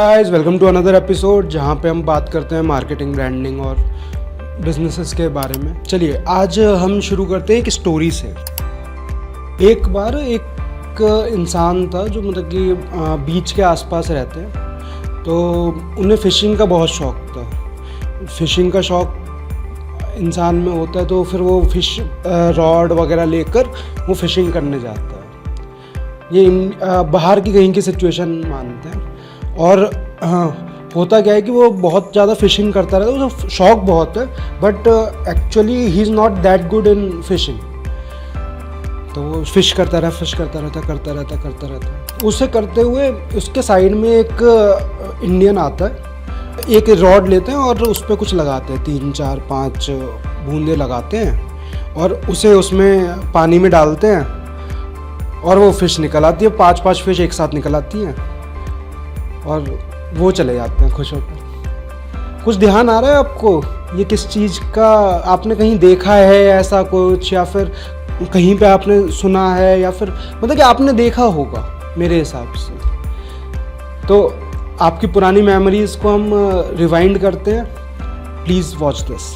Guys, welcome to another episode जहाँ पे हम बात करते हैं मार्केटिंग, ब्रांडिंग और बिजनेसेस के बारे में। चलिए आज हम शुरू करते हैं एक स्टोरी से। एक बार एक इंसान था जो मतलब कि बीच के आसपास रहते हैं, तो उन्हें फ़िशिंग का बहुत शौक़ था। फ़िशिंग का शौक़ इंसान में होता है तो फिर वो फ़िश रॉड वगैरह लेकर वो फ़िशिंग करने जाता है। ये बाहर की कहीं की सिचुएशन मानते हैं। और होता क्या है कि वो बहुत ज़्यादा फ़िशिंग करता रहता है, उसे शौक़ बहुत है, but actually he is not that good in phishing. तो वो फ़िश करता रहता। उसे करते हुए उसके साइड में एक इंडियन आता है, एक रॉड लेते हैं और उस पर कुछ लगाते हैं, 3 4 5 बूंदे लगाते हैं और उसे उसमें पानी में डालते हैं और वो फ़िश निकल आती है। 5 फ़िश एक साथ निकल आती हैं और वो चले जाते हैं खुश होकर। कुछ ध्यान आ रहा है आपको ये किस चीज़ का? आपने कहीं देखा है ऐसा कुछ, या फिर कहीं पे आपने सुना है, या फिर मतलब कि आपने देखा होगा मेरे हिसाब से। तो आपकी पुरानी मेमोरीज़ को हम रिवाइंड करते हैं। Please watch this.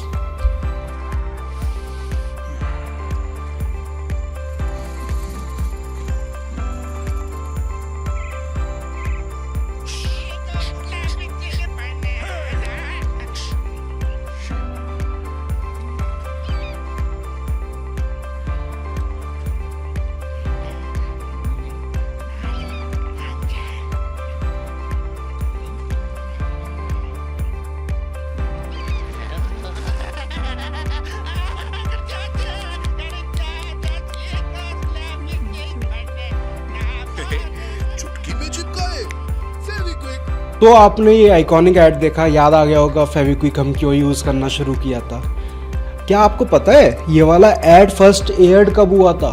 तो आपने ये आइकॉनिक ऐड देखा, याद आ गया होगा फेविक्विक हम क्यों यूज़ करना शुरू किया था। क्या आपको पता है ये वाला ऐड फर्स्ट एयर्ड कब हुआ था?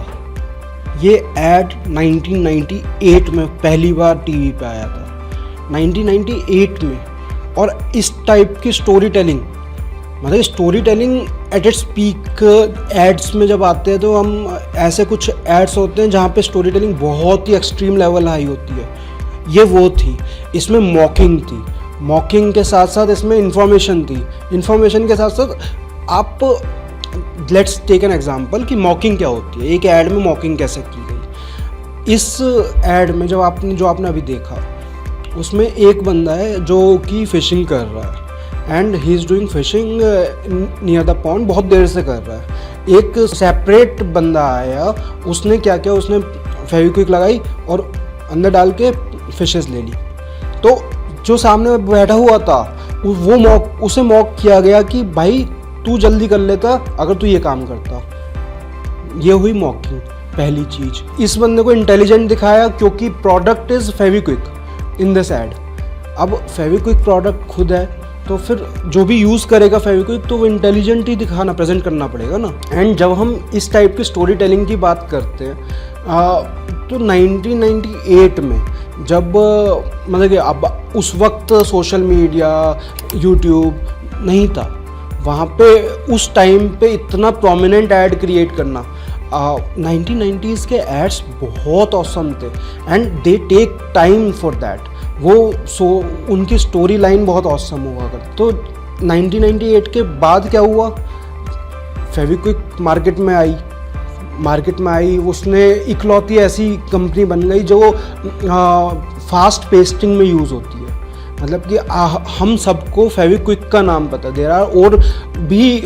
ये ऐड 1998 में पहली बार टीवी पे आया था, 1998 में। और इस टाइप की स्टोरी टेलिंग, मतलब story telling at its peak ads में जब आते हैं तो हम ऐसे कुछ एड्स होते हैं जहाँ पे स्टोरी टेलिंग बहुत ही एक्सट्रीम लेवल हाई होती है। ये वो थी। इसमें मॉकिंग थी, मॉकिंग के साथ साथ इसमें इंफॉर्मेशन थी, इंफॉर्मेशन के साथ साथ आप लेट्स टेक एन एग्जांपल कि मॉकिंग क्या होती है, एक ऐड में मॉकिंग कैसे की गई। इस ऐड में जो आपने अभी देखा, उसमें एक बंदा है जो कि फ़िशिंग कर रहा है and he is doing fishing near the pond, बहुत देर से कर रहा है। एक सेपरेट बंदा आया, उसने क्या किया, उसने फेविक्विक लगाई और अंदर डाल के फिशेस ले ली। तो जो सामने बैठा हुआ था उसे मॉक किया गया कि भाई तू जल्दी कर लेता अगर तू ये काम करता। ये हुई मॉकिंग, पहली चीज़। इस बंदे को इंटेलिजेंट दिखाया क्योंकि product is Fevikwik in this add. अब फेविक्विक प्रोडक्ट खुद है तो फिर जो भी यूज़ करेगा फेविक्विक तो वो इंटेलिजेंट ही दिखाना, प्रेजेंट करना पड़ेगा ना। एंड जब हम इस टाइप की स्टोरी टेलिंग की बात करते हैं तो 1998 में जब मतलब कि अब उस वक्त सोशल मीडिया, यूट्यूब नहीं था, वहाँ पे उस टाइम पे इतना प्रोमिनेंट ऐड क्रिएट करना, 1990s के एड्स बहुत ऑसम थे and they take time for that. वो उनकी स्टोरी लाइन बहुत ऑसम हुआ करती। तो 1998 के बाद क्या हुआ, फेविक्विक मार्केट में आई, उसने इकलौती ऐसी कंपनी बन गई जो फास्ट पेस्टिंग में यूज़ होती है। मतलब कि हम सबको फेविक्विक का नाम पता, देयर आर और भी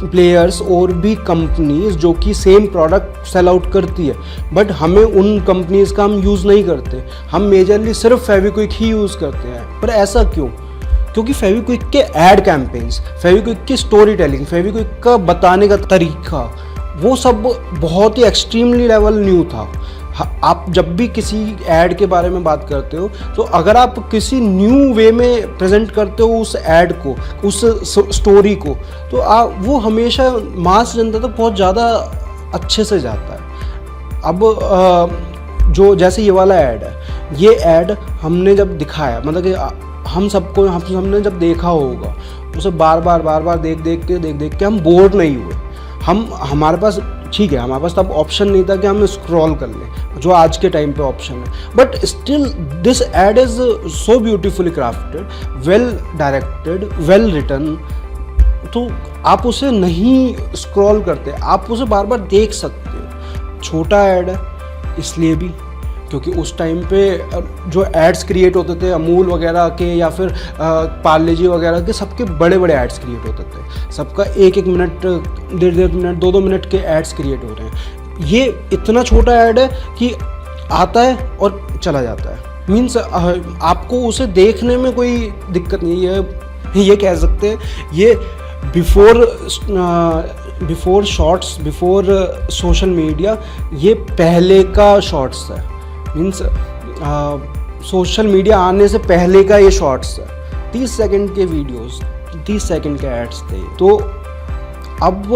प्लेयर्स और भी कंपनीज जो कि सेम प्रोडक्ट सेल आउट करती है, बट हमें उन कंपनीज का हम यूज़ नहीं करते, हम मेजरली सिर्फ फेविक्विक ही यूज़ करते हैं। पर ऐसा क्यों? क्योंकि फेविक्विक के एड कैंपेन्स, फेविक्विक की स्टोरी टेलिंग, फेविक्विक का बताने का तरीका, वो सब बहुत ही एक्सट्रीमली लेवल न्यू था। आप जब भी किसी ऐड के बारे में बात करते हो तो अगर आप किसी न्यू वे में प्रेजेंट करते हो उस ऐड को, उस स्टोरी को, तो वो हमेशा मास जनता तक बहुत ज़्यादा अच्छे से जाता है। अब जो जैसे ये वाला ऐड है, ये ऐड हमने जब दिखाया, मतलब कि हमने जब देखा होगा उसे बार बार देख देख के हम बोर नहीं हुए। हमारे पास ठीक है, हमारे पास तब ऑप्शन नहीं था कि हम स्क्रॉल कर लें, जो आज के टाइम पे ऑप्शन है, but still this ad is so beautifully crafted, well directed, well written, तो आप उसे नहीं स्क्रॉल करते, आप उसे बार बार देख सकते हो। छोटा ऐड है इसलिए भी क्योंकि उस टाइम पे जो एड्स क्रिएट होते थे अमूल वगैरह के या फिर पार्ले जी वगैरह के, सबके बड़े बड़े एड्स क्रिएट होते थे, सबका एक एक मिनट, डेढ़ मिनट, दो मिनट के एड्स क्रिएट हो रहे हैं। ये इतना छोटा ऐड है कि आता है और चला जाता है, मीन्स आपको उसे देखने में कोई दिक्कत नहीं है। ये कह सकते हैं ये before shorts, before social media, ये पहले का शॉर्ट्स है, मीन्स सोशल मीडिया आने से पहले का ये शॉर्ट्स है। 30 सेकंड के वीडियोस, 30 सेकंड के एड्स थे। तो अब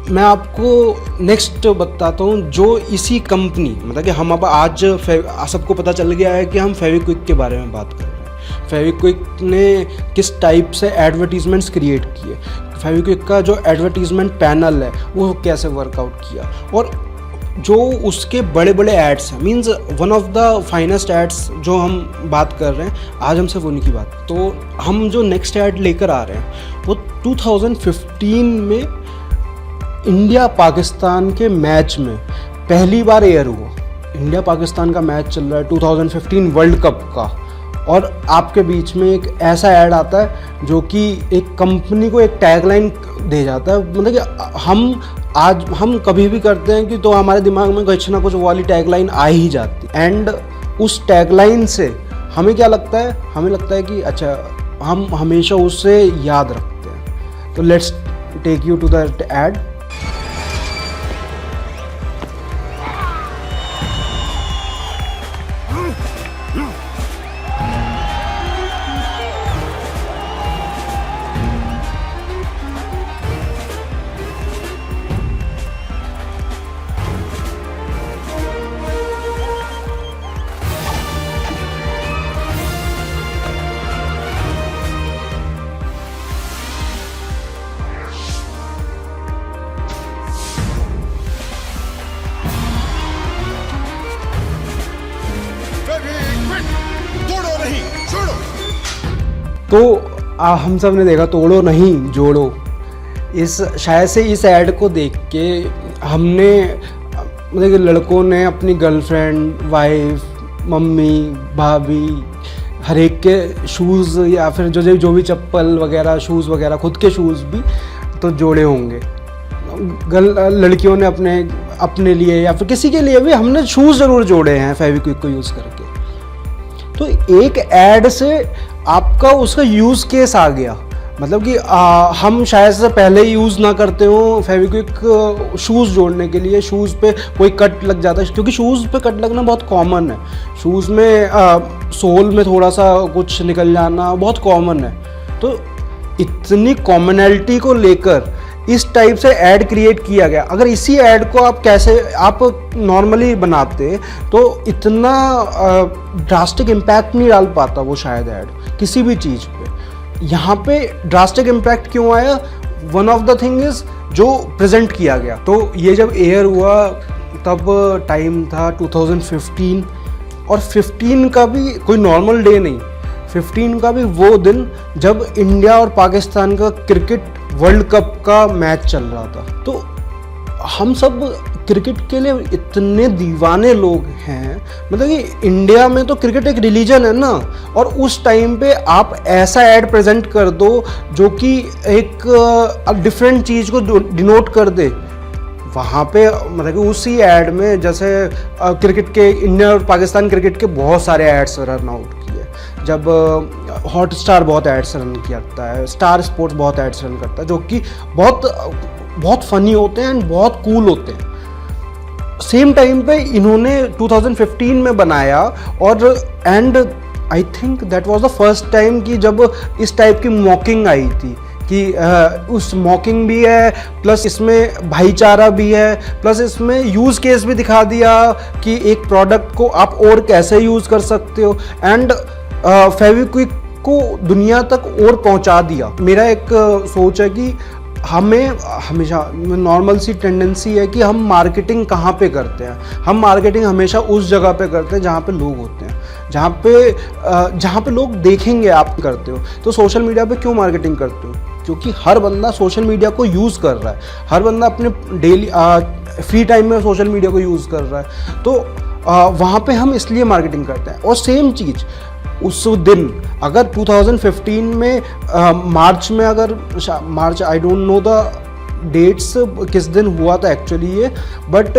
मैं आपको नेक्स्ट बताता हूँ जो इसी कंपनी, मतलब कि हम अब आज सबको पता चल गया है कि हम फेविक्विक के बारे में बात कर रहे हैं। फेविक्विक ने किस टाइप से एडवर्टीजमेंट्स क्रिएट किए, फेविक्विक का जो एडवर्टीजमेंट पैनल है वो कैसे वर्कआउट किया, और जो उसके बड़े बड़े एड्स हैं, means one of the finest ads जो हम बात कर रहे हैं आज, हम सिर्फ उन्हीं की बात। तो हम जो नेक्स्ट एड लेकर आ रहे हैं वो 2015 में इंडिया पाकिस्तान के मैच में पहली बार एयर हुआ। इंडिया पाकिस्तान का मैच चल रहा है 2015 वर्ल्ड कप का, और आपके बीच में एक ऐसा ऐड आता है जो कि एक कंपनी को एक टैगलाइन दे जाता है। मतलब कि हम कभी भी करते हैं कि तो हमारे दिमाग में कुछ ना कुछ वाली टैगलाइन आ ही जाती है, एंड उस टैगलाइन से हमें क्या लगता है, हमें लगता है कि अच्छा हम हमेशा उससे याद रखते हैं। तो let's take you to that ad. तो हम सब ने देखा तोड़ो नहीं जोड़ो, इस शायद से इस ऐड को देख के हमने, मतलब कि लड़कों ने अपनी गर्लफ्रेंड, वाइफ, मम्मी, भाभी, हर एक के शूज़ या फिर जो भी चप्पल वगैरह, शूज़ वगैरह, खुद के शूज़ भी तो जोड़े होंगे। लड़कियों ने अपने लिए या फिर किसी के लिए भी हमने शूज़ ज़रूर जोड़े हैं फेविक्विक को यूज़ करके। तो एक ऐड से आपका उसका यूज़ केस आ गया, मतलब कि हम शायद से पहले ही यूज़ ना करते हो फेविक्विक शूज़ जोड़ने के लिए, शूज़ पे कोई कट लग जाता है, क्योंकि शूज़ पे कट लगना बहुत कॉमन है, शूज़ में सोल में थोड़ा सा कुछ निकल जाना बहुत कॉमन है। तो इतनी कॉमनैलिटी को लेकर इस टाइप से ऐड क्रिएट किया गया। अगर इसी ऐड को आप नॉर्मली बनाते तो इतना ड्रास्टिक इम्पैक्ट नहीं डाल पाता वो शायद ऐड किसी भी चीज़ पे। यहाँ पे ड्रास्टिक इम्पैक्ट क्यों आया? One of the thing is जो प्रेजेंट किया गया। तो ये जब एयर हुआ तब टाइम था 2015, और 15 का भी कोई नॉर्मल डे नहीं, 15 का भी वो दिन जब इंडिया और पाकिस्तान का क्रिकेट वर्ल्ड कप का मैच चल रहा था। तो हम सब क्रिकेट के लिए इतने दीवाने लोग हैं, मतलब कि इंडिया में तो क्रिकेट एक रिलीजन है ना, और उस टाइम पे आप ऐसा ऐड प्रेजेंट कर दो जो कि एक डिफरेंट चीज़ को डिनोट कर दे वहाँ पे। मतलब कि उसी ऐड में जैसे क्रिकेट के, इंडिया और पाकिस्तान क्रिकेट के बहुत सारे ऐड्स रन आउट किए, जब हॉटस्टार बहुत एड्स रन करता है, स्टार स्पोर्ट्स बहुत एड्स रन करता है, जो कि बहुत फनी होते हैं एंड बहुत कूल होते हैं। सेम टाइम पे इन्होंने 2015 में बनाया, और and I think that was the first time कि जब इस टाइप की मॉकिंग आई थी कि उस मॉकिंग भी है, प्लस इसमें भाईचारा भी है, प्लस इसमें यूज़ केस भी दिखा दिया कि एक प्रोडक्ट को आप और कैसे यूज़ कर सकते हो, एंड फेविक्विक को दुनिया तक और पहुंचा दिया। मेरा एक सोच है कि हमें हमेशा नॉर्मल सी टेंडेंसी है कि हम मार्केटिंग कहाँ पे करते हैं, हम मार्केटिंग हमेशा उस जगह पे करते हैं जहाँ पे लोग होते हैं, जहाँ पे लोग देखेंगे आप करते हो। तो सोशल मीडिया पे क्यों मार्केटिंग करते हो? क्योंकि हर बंदा सोशल मीडिया को यूज़ कर रहा है, हर बंदा अपने डेली फ्री टाइम में सोशल मीडिया को यूज़ कर रहा है, तो वहाँ पे हम इसलिए मार्केटिंग करते हैं। और सेम चीज़ उस दिन अगर 2015 में मार्च में, अगर मार्च, I don't know the dates किस दिन हुआ था एक्चुअली ये, बट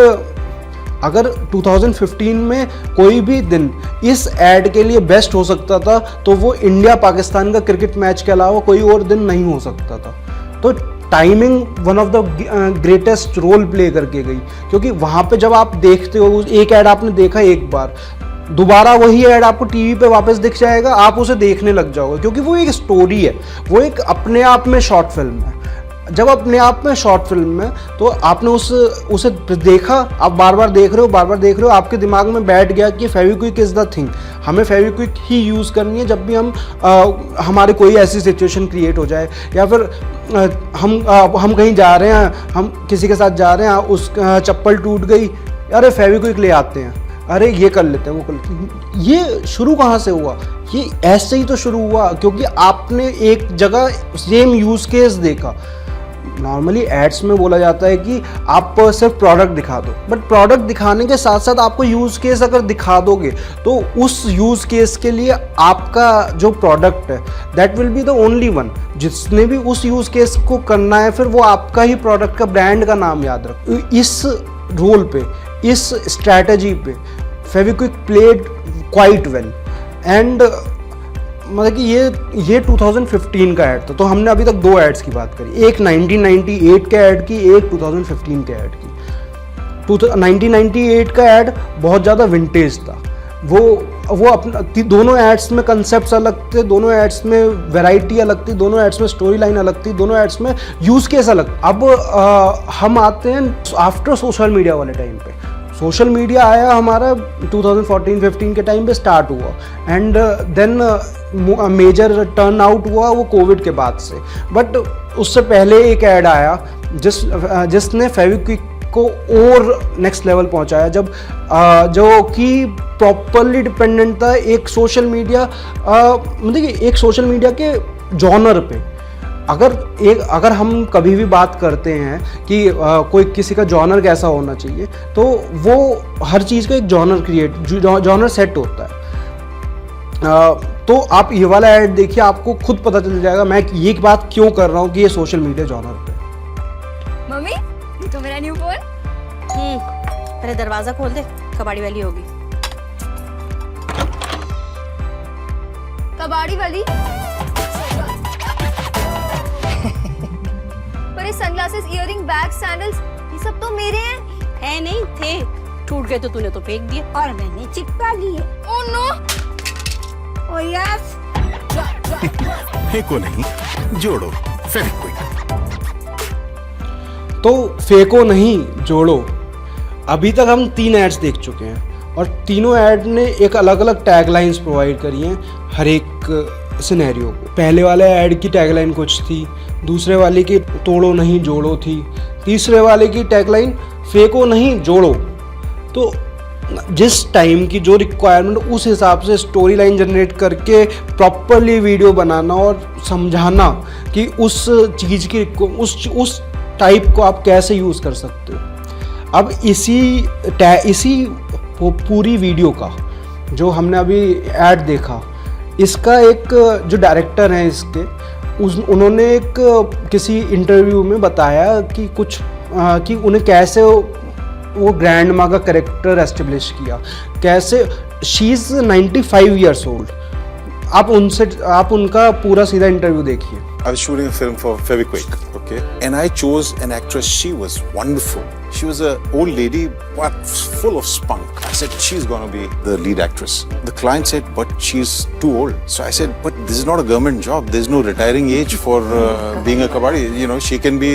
अगर 2015 में कोई भी दिन इस ऐड के लिए बेस्ट हो सकता था तो वो इंडिया पाकिस्तान का क्रिकेट मैच के अलावा कोई और दिन नहीं हो सकता था। तो timing one of the greatest role play करके गई, क्योंकि वहाँ पे जब आप देखते हो, एक ऐड आपने देखा एक बार, दोबारा वही ऐड आपको टीवी पे वापस दिख जाएगा, आप उसे देखने लग जाओगे, क्योंकि वो एक स्टोरी है, वो एक अपने आप में शॉर्ट फिल्म है। जब अपने आप में शॉर्ट फिल्म है तो आपने उसे देखा, आप बार बार देख रहे हो, आपके दिमाग में बैठ गया कि फेविक्विक इज़ द थिंग, हमें फेविक्विक ही यूज़ करनी है जब भी हमारे कोई ऐसी सिचुएशन क्रिएट हो जाए, या फिर हम कहीं जा रहे हैं, हम किसी के साथ जा रहे हैं, उस चप्पल टूट गई, अरे फेविक्विक ले आते हैं, अरे ये कर लेते हैं, वो कर लेते हैं। ये शुरू कहाँ से हुआ? ये ऐसे ही तो शुरू हुआ क्योंकि आपने एक जगह सेम यूज़ केस देखा। नॉर्मली एड्स में बोला जाता है कि आप सिर्फ प्रोडक्ट दिखा दो, बट प्रोडक्ट दिखाने के साथ साथ आपको यूज़ केस अगर दिखा दोगे तो उस यूज़ केस के लिए आपका जो प्रोडक्ट है that will be the only one. जिसने भी उस यूज़ केस को करना है फिर वो आपका ही प्रोडक्ट का ब्रांड का नाम याद रखो। इस रोल पे, इस स्ट्रैटेजी पे Fevikwik played quite well. And मतलब कि ये 2015 का ऐड था। तो हमने अभी तक दो एड्स की बात करी, एक 1998 के ऐड की, एक 2015 के ऐड की। 1998 का ऐड बहुत ज़्यादा विंटेज था, वो अपना दोनों एड्स में कंसेप्ट्स अलग थे, दोनों एड्स में वैरायटी अलग थी, दोनों एड्स में स्टोरी लाइन अलग थी, दोनों एड्स में यूज़ केस अलग। अब हम आते हैं आफ्टर सोशल मीडिया वाले टाइम पे। सोशल मीडिया आया हमारा 2014-15 के टाइम पे स्टार्ट हुआ, and then major turn out हुआ वो कोविड के बाद से। बट उससे पहले एक ऐड आया जिसने फेविक्विक को और नेक्स्ट लेवल पहुंचाया, जब जो कि प्रॉपरली डिपेंडेंट था एक सोशल मीडिया, मतलब कि एक सोशल मीडिया के जॉनर पे। अगर हम कभी भी बात करते हैं कि कोई किसी का जॉनर कैसा होना चाहिए, तो वो हर चीज़ का एक जॉनर सेट होता है। तो आप ये वाला ऐड देखिए, आपको खुद पता चल जाएगा मैं ये बात क्यों कर रहा हूँ कि ये सोशल मीडिया जॉनर पे। मम्मी, ये तो मेरा न्यू फोन। पहले दरवाजा खोल दे, कबाड़ी वाली होगी। कबाड़ी वाली? पर ये सनग्लासेस, इयररिंग, बैग, सैंडल्स, ये सब तो मेरे हैं। है नहीं थे, टूट गए तो तूने तो फेंक दिए और मैंने चिपका लिए। Oh no! Oh yes. फेंको नहीं, जोड़ो फेविक्विक। तो फेंको नहीं, जोड़ो। अभी तक हम 3 एड्स देख चुके हैं और तीनों ऐड ने एक अलग अलग टैगलाइंस प्रोवाइड करी हैं हर एक सिनेरियो को। पहले वाले ऐड की टैगलाइन कुछ थी, दूसरे वाले की तोड़ो नहीं जोड़ो थी, तीसरे वाले की टैगलाइन फेंको नहीं जोड़ो। तो जिस टाइम की जो रिक्वायरमेंट, उस हिसाब से स्टोरी लाइन जनरेट करके प्रॉपरली वीडियो बनाना और समझाना कि उस चीज़ की उस टाइप को आप कैसे यूज़ कर सकते हो। अब इसी पूरी वीडियो का जो हमने अभी ऐड देखा, इसका एक जो डायरेक्टर हैं इसके, उन्होंने एक किसी इंटरव्यू में बताया कि कि उन्हें कैसे वो ग्रैंड माँ का कैरेक्टर एस्टेब्लिश किया, कैसे शी इज़ 95 ईयर्स ओल्ड। आप उनका पूरा सीधा इंटरव्यू देखिए। I was shooting a film for Fevikwik, okay? And I chose an actress. She was wonderful. She was an old lady, but full of spunk. I said, she's going to be the lead actress. The client said, but she's too old. So I said, but this is not a government job. There's no retiring age for being a kabaddi. You know, she can be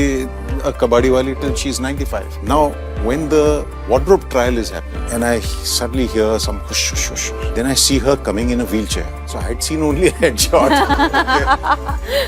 a kabaddi wali till she's 95. Now, when the wardrobe trial is happening, and I suddenly hear some hush, hush, hush, then I see her coming in a wheelchair. So I had seen only a headshot.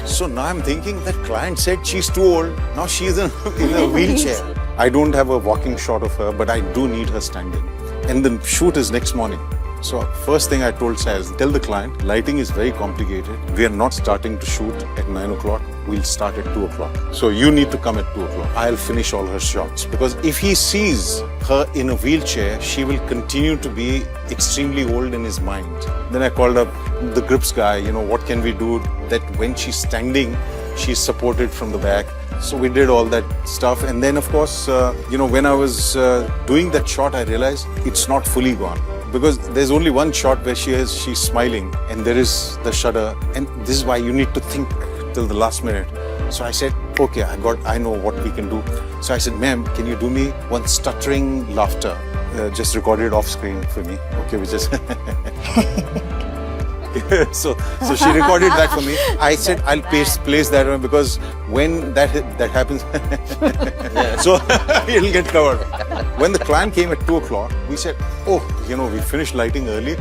So now I'm thinking that client said she's too old. Now she's in a wheelchair. I don't have a walking shot of her, but I do need her standing. And the shoot is next morning. So first thing I told Saz, tell the client, lighting is very complicated. We are not starting to shoot at 9 o'clock. We'll start at 2 o'clock. So you need to come at 2 o'clock. I'll finish all her shots. Because if he sees her in a wheelchair, she will continue to be extremely old in his mind. Then I called up the grips guy, what can we do that when she's standing, she's supported from the back. So we did all that stuff. And then of course, when I was doing that shot, I realized it's not fully gone. Because there's only one shot where she's smiling and there is the shudder, and this is why you need to think till the last minute. So I said, okay, I know what we can do. So I said, ma'am, can you do me one stuttering laughter? Just record it off screen for me. Okay, we just so she recorded that for me. I said I'll place that one because when that happens, so it'll get covered. When the client came at 2 o'clock, we said, oh, we finished lighting early.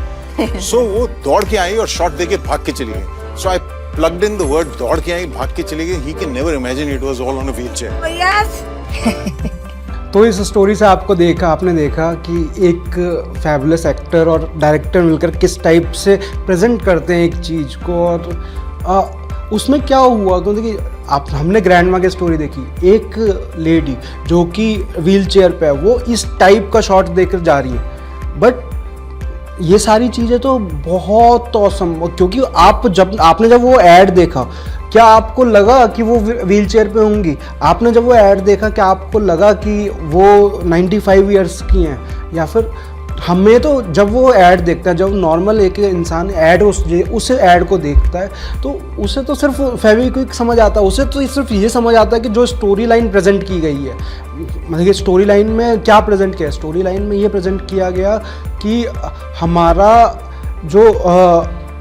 So वो दौड़ के आई और shot देके भाग के चली गई. So I plugged in the word दौड़ के आई भाग के चली गई. He can never imagine it was all on a wheelchair. Oh, yes. तो इस स्टोरी से आपने देखा कि एक फैबुलस एक्टर और डायरेक्टर मिलकर किस टाइप से प्रेजेंट करते हैं एक चीज़ को. और उसमें क्या हुआ, क्योंकि देखिए हमने ग्रैंडमा की स्टोरी देखी, एक लेडी जो कि व्हील चेयर पे है, वो इस टाइप का शॉट देकर जा रही है. बट ये सारी चीज़ें तो बहुत ऑसम, क्योंकि आपने जब वो ऐड देखा, क्या आपको लगा कि वो व्हील चेयर पे होंगी? आपने जब वो ऐड देखा, क्या आपको लगा कि वो 95 इयर्स की हैं? या फिर हमें तो जब वो ऐड देखता है, जब नॉर्मल एक इंसान ऐड उस ऐड को देखता है, तो उसे तो सिर्फ फेविक्विक समझ आता है, उसे तो सिर्फ ये समझ आता है कि जो स्टोरी लाइन प्रेजेंट की गई है. मतलब कि स्टोरी लाइन में क्या प्रेजेंट किया है? स्टोरी लाइन में ये प्रेजेंट किया गया कि हमारा जो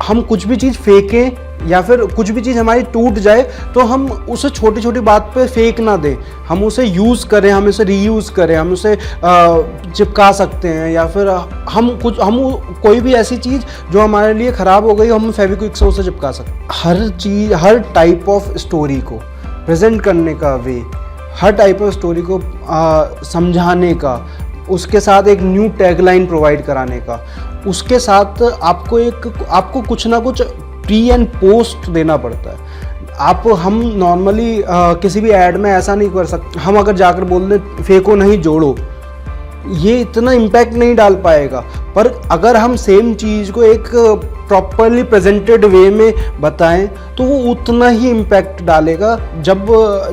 हम कुछ भी चीज़ फेंकें या फिर कुछ भी चीज़ हमारी टूट जाए तो हम उसे छोटी छोटी बात पे फेंक ना दें, हम उसे यूज़ करें, हम उसे रीयूज़ करें, हम उसे चिपका सकते हैं, या फिर हम कोई भी ऐसी चीज़ जो हमारे लिए ख़राब हो गई हम फेविक्विक से उसे चिपका सकते हैं. हर चीज़, हर टाइप ऑफ स्टोरी को प्रेजेंट करने का वे, हर टाइप ऑफ स्टोरी को समझाने का, उसके साथ एक न्यू टैगलाइन प्रोवाइड कराने का, उसके साथ आपको कुछ ना कुछ प्री एंड पोस्ट देना पड़ता है. हम नॉर्मली किसी भी ऐड में ऐसा नहीं कर सकते. हम अगर जाकर बोल दें फेंको नहीं जोड़ो, ये इतना इम्पैक्ट नहीं डाल पाएगा. पर अगर हम सेम चीज़ को एक प्रॉपरली प्रेजेंटेड वे में बताएं तो वो उतना ही इम्पैक्ट डालेगा.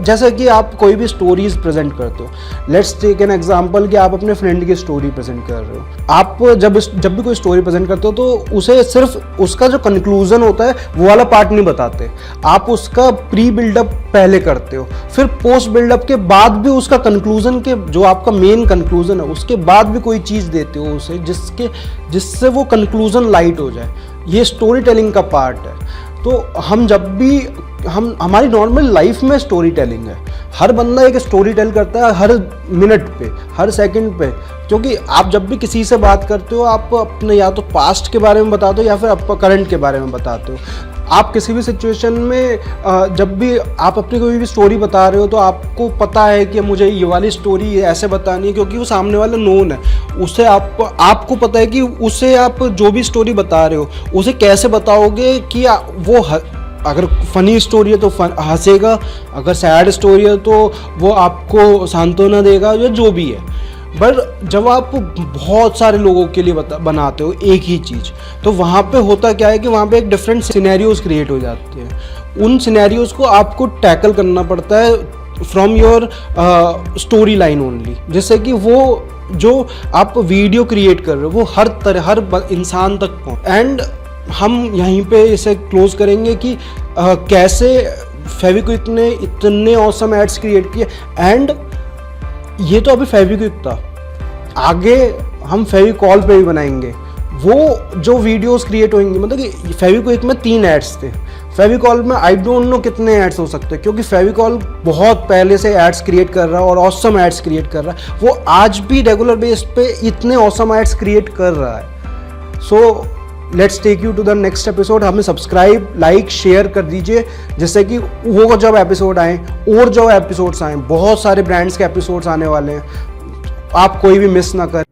जैसे कि आप कोई भी स्टोरीज प्रेजेंट करते हो, लेट्स टेक एन एग्जांपल कि आप अपने फ्रेंड की स्टोरी प्रेजेंट कर रहे हो. आप जब भी कोई स्टोरी प्रेजेंट करते हो तो उसे सिर्फ उसका जो कंक्लूजन होता है वो वाला पार्ट नहीं बताते, आप उसका प्री बिल्डअप पहले करते हो, फिर पोस्ट बिल्डअप के बाद भी उसका कंक्लूजन के जो आपका मेन कंक्लूजन है उसके बाद भी कोई चीज़ देते हो उसे जिससे वो कंक्लूजन लाइट हो जाए. ये स्टोरी टेलिंग का पार्ट है. तो हम जब भी हमारी नॉर्मल लाइफ में स्टोरी टेलिंग है, हर बंदा एक स्टोरी टेल करता है हर मिनट पे, हर सेकंड पे. क्योंकि आप जब भी किसी से बात करते हो, आप अपने या तो पास्ट के बारे में बताते हो या फिर आप करंट के बारे में बताते हो. आप किसी भी सिचुएशन में जब भी आप अपनी कोई भी स्टोरी बता रहे हो तो आपको पता है कि मुझे ये वाली स्टोरी ऐसे बतानी है, क्योंकि वो सामने वाला नोन है. उसे आपको पता है कि उसे आप जो भी स्टोरी बता रहे हो उसे कैसे बताओगे कि वो अगर फनी स्टोरी है तो हंसेगा, अगर सैड स्टोरी है तो वो आपको सांत्वना देगा, या जो भी है. पर जब आप बहुत सारे लोगों के लिए बनाते हो एक ही चीज़, तो वहाँ पे होता क्या है कि वहाँ पे एक डिफरेंट सिनेरियोज क्रिएट हो जाते हैं. उन सिनेरियोज को आपको टैकल करना पड़ता है from your story line only. जैसे कि वो जो आप वीडियो क्रिएट कर रहे हो वो हर इंसान तक पहुँचे. एंड हम यहीं पे इसे क्लोज करेंगे कि कैसे फेविक्विक ने इतने ऑसम एड्स क्रिएट किए. एंड ये तो अभी फेविक्विक था, आगे हम फेविकॉल पे भी बनाएंगे. वो जो वीडियोस क्रिएट होंगी, मतलब कि फेविक्विक में 3 एड्स थे, फेविकॉल में आई डोंट नो कितने एड्स हो सकते हैं, क्योंकि फेविकॉल बहुत पहले से एड्स क्रिएट कर रहा है और ऑसम एड्स क्रिएट कर रहा है। वो आज भी रेगुलर बेस पे इतने ऑसम एड्स क्रिएट कर रहा है। So let's take you to the next episode. हमें सब्सक्राइब, लाइक, शेयर कर दीजिए, जिससे कि वो जब एपिसोड आए और जो एपिसोड्स आए, बहुत सारे ब्रांड्स के एपिसोड्स आने वाले हैं, आप कोई भी मिस ना करें।